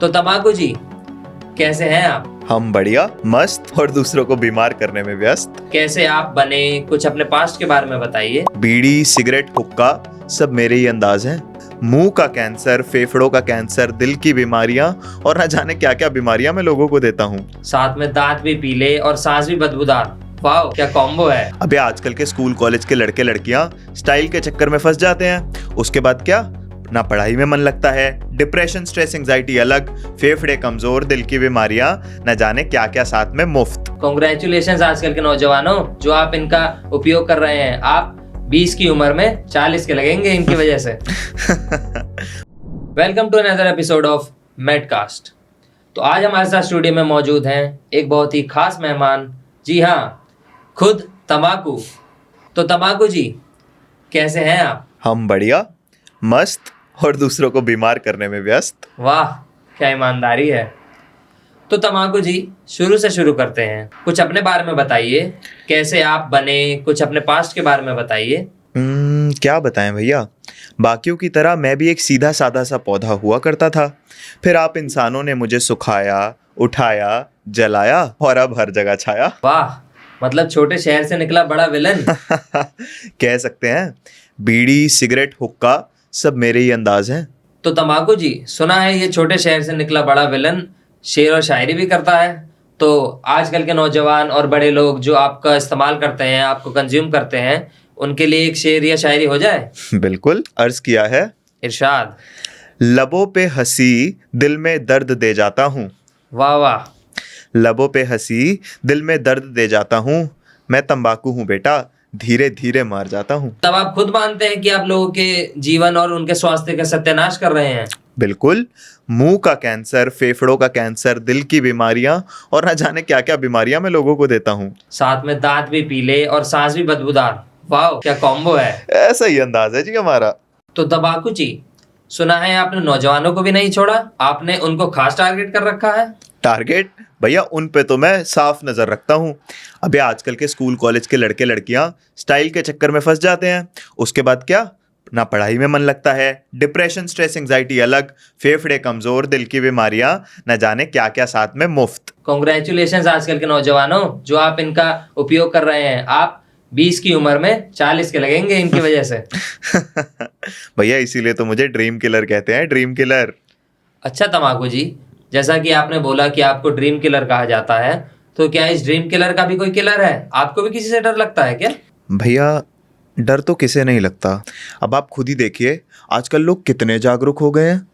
तो तंबाकू जी, कैसे हैं आप? हम बढ़िया, मस्त और दूसरों को बीमार करने में व्यस्त। कैसे आप बने, कुछ अपने पास्ट के बारे में बताइए। बीड़ी, सिगरेट, हुक्का सब मेरे ही अंदाज हैं। मुंह का कैंसर, फेफड़ों का कैंसर, दिल की बीमारियां और न जाने क्या क्या बीमारियां मैं लोगों को देता हूँ। साथ में दांत भी पीले और सांस भी बदबूदार। वाह, क्या कॉम्बो है। अबे आजकल के स्कूल कॉलेज के लड़के लड़कियां स्टाइल के चक्कर में फंस जाते हैं। उसके बाद क्या, ना पढ़ाई में मन लगता है, डिप्रेशन, स्ट्रेस, एंजाइटी अलग, फेफड़े कमजोर, दिल की बीमारियां, न जाने क्या क्या साथ में मुफ्त। कॉन्ग्रेचुलेशन आजकल के नौजवानों, जो आप इनका उपयोग कर रहे हैं। आप 20 की उम्र में 40 के लगेंगे इनकी वजह से। Welcome to another episode of Medcast. तो आज हमारे साथ स्टूडियो में मौजूद हैं एक बहुत ही खास मेहमान। जी हाँ, खुद तंबाकू। तो तंबाकू जी, कैसे हैं आप? हम बढ़िया, मस्त और दूसरों को बीमार करने में व्यस्त। वाह, क्या ईमानदारी है। तो तंबाकू जी, शुरू से शुरू करते हैं। कुछ अपने बारे में बताइए, कैसे आप बने, कुछ अपने पास्ट के बारे में बताइए। क्या बताएं भैया, बाकियों की तरह मैं भी एक सीधा साधा सा पौधा हुआ करता था। फिर आप इंसानों ने मुझे सुखाया, उठाया, जलाया और अब हर जगह छाया। वाह, मतलब छोटे शहर से निकला बड़ा विलन। कह सकते हैं। बीड़ी, सिगरेट, हुक्का सब मेरे ही अंदाज हैं। तो तंबाकू जी, सुना है ये छोटे शहर से निकला बड़ा विलन शेर और शायरी भी करता है। तो आजकल के नौजवान और बड़े लोग जो आपका इस्तेमाल करते हैं, आपको कंज्यूम करते हैं, उनके लिए एक शेर या शायरी हो जाए। बिल्कुल, अर्ज किया है। इरशाद। लबों पे हंसी, दिल में दर्द दे जाता हूँ। वाह वाह। लबों पे हंसी, दिल में दर्द दे जाता हूँ। मैं तंबाकू हूँ बेटा, धीरे धीरे मार जाता हूँ। तब आप खुद मानते हैं कि आप लोगों के जीवन और उनके स्वास्थ्य का सत्यानाश कर रहे हैं? बिल्कुल, मुंह का कैंसर, फेफड़ों का कैंसर, दिल की बीमारियां और न जाने क्या क्या बीमारियां मैं लोगों को देता हूँ। साथ में दांत भी पीले और सांस भी बदबूदार। वाह, क्या कॉम्बो है। ऐसा ही अंदाज है जी हमारा। तो तंबाकू जी, सुना है आपने नौजवानों को भी नहीं छोड़ा, आपने उनको खास टारगेट कर रखा है। टारगेट भैया, उन पे तो मैं साफ नजर रखता हूँ। अबे आजकल के स्कूल कॉलेज के लड़के लड़कियां स्टाइल के चक्कर में फंस जाते हैं। उसके बाद क्या, ना पढ़ाई में मन लगता है, डिप्रेशन, स्ट्रेस, एंजाइटी अलग, फेफड़े कमजोर, दिल की बीमारियां, न जाने क्या क्या साथ में मुफ्त। कॉन्ग्रेचुलेशन आजकल के नौजवानों, जो आप इनका उपयोग कर रहे हैं। आप 20 की उम्र में 40 के लगेंगे इनकी वजह से। भैया इसीलिए तो मुझे ड्रीम किलर कहते हैं, ड्रीम किलर। अच्छा तंबाकू जी, जैसा कि आपने बोला कि आपको ड्रीम किलर कहा जाता है, तो क्या इस ड्रीम किलर का भी कोई किलर है? आपको भी किसी से डर लगता है क्या? भैया डर तो किसे नहीं लगता। अब आप खुद ही देखिए, आजकल लोग कितने जागरूक हो गए हैं।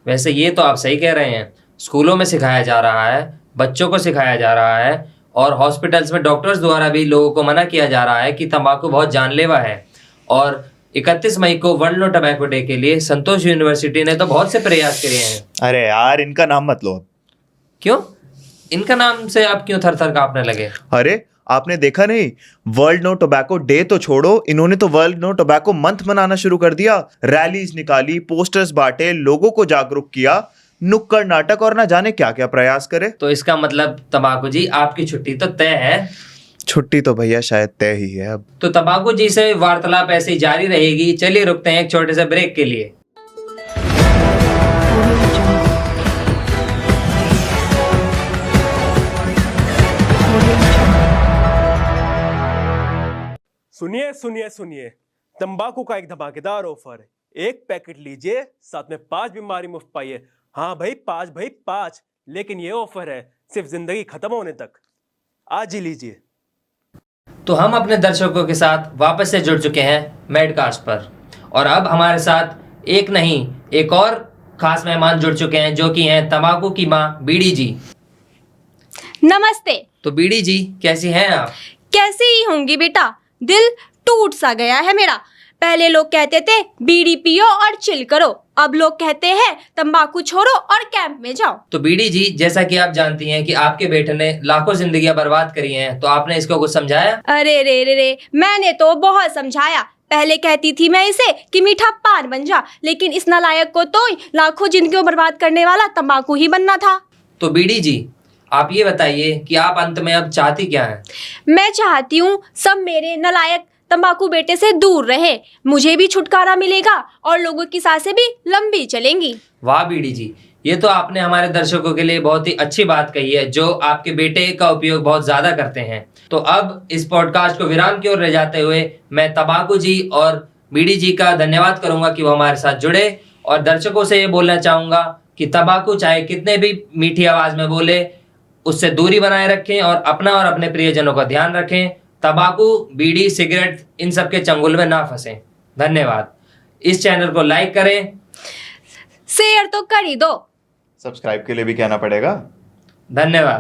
वैसे ये तो आप सही कह रहे हैं। स्कूलों में सिखाया जा रहा है, बच्चों को सिखाया जा रहा है, और हॉस्पिटल्स में डॉक्टर्स द्वारा भी लोगों को मना किया जा रहा है कि तंबाकू बहुत जानलेवा है। और 31 मई को वर्ल्ड नो टबैको डे के लिए संतोष यूनिवर्सिटी ने तो बहुत से प्रयास करे हैं। अरे यार, इनका नाम मत लो अब। क्यों? इनका नाम से आप क्यों थर थर कांपने लगे? अरे आपने देखा नहीं, वर्ल्ड नो टोबैको डे तो छोड़ो, इन्होंने तो वर्ल्ड नो टोबैको मंथ मनाना शुरू कर दिया। रैलीज निकाली, पोस्टर्स बांटे, लोगों को जागरूक किया, नुक्कड़ नाटक और ना जाने क्या क्या प्रयास करे। तो इसका मतलब तंबाकू जी, आपकी छुट्टी तो तय है। छुट्टी तो भैया शायद तय ही है अब। तो तंबाकू जी से वार्तालाप ऐसे ही जारी रहेगी। चलिए रुकते हैं एक छोटे से ब्रेक के लिए। सुनिए सुनिए सुनिए, तंबाकू का एक धमाकेदार ऑफर है। एक पैकेट लीजिए, साथ में 5 बीमारी मुफ्त पाइए। हाँ भाई 5 भाई 5। लेकिन ये ऑफर है सिर्फ जिंदगी खत्म होने तक। आज ही लीजिए। तो हम अपने दर्शकों के साथ वापस से जुड़ चुके हैं मेडकास्ट पर, और अब हमारे साथ एक नहीं एक और खास मेहमान जुड़ चुके हैं, जो कि हैं तंबाकू की माँ बीड़ी जी। नमस्ते। तो बीड़ी जी, कैसी हैं आप? कैसे ही होंगी बेटा, दिल टूट सा गया है मेरा। पहले लोग कहते थे बीड़ी पियो और चिल करो, अब लोग कहते हैं तंबाकू छोड़ो और कैंप में जाओ। तो बीड़ी जी, जैसा कि आप जानती हैं कि आपके बेटे ने लाखों जिंदगियां बर्बाद करी हैं, तो आपने इसको कुछ समझाया? अरे रे रे रे, मैंने तो बहुत समझाया। पहले कहती थी मैं इसे कि मीठा पान बन जा, लेकिन इस नालायक को तो लाखों जिंदगियों बर्बाद करने वाला तंबाकू ही बनना था। तो बीड़ी जी, आप ये बताइए कि आप अंत में अब चाहती क्या हैं? मैं चाहती हूँ सब मेरे नालायक तंबाकू बेटे से दूर रहे, मुझे भी छुटकारा मिलेगा और लोगों की सांसें भी लंबी चलेंगी। वाह बीड़ी जी, ये तो आपने हमारे दर्शकों के लिए बहुत ही अच्छी बात कही है, जो आपके बेटे का उपयोग बहुत ज्यादा करते हैं। तो अब इस पॉडकास्ट को विराम की ओर ले जाते हुए मैं तंबाकू जी और बीडी जी का धन्यवाद करूंगा कि वो हमारे साथ जुड़े, और दर्शकों से ये बोलना चाहूंगा कि तंबाकू चाहे कितने भी मीठी आवाज में बोले, उससे दूरी बनाए रखें और अपना और अपने प्रियजनों का ध्यान रखें। तंबाकू, बीड़ी, सिगरेट इन सब के चंगुल में ना फंसें। धन्यवाद। इस चैनल को लाइक करें, शेयर तो कर ही दो। सब्सक्राइब के लिए भी कहना पड़ेगा। धन्यवाद।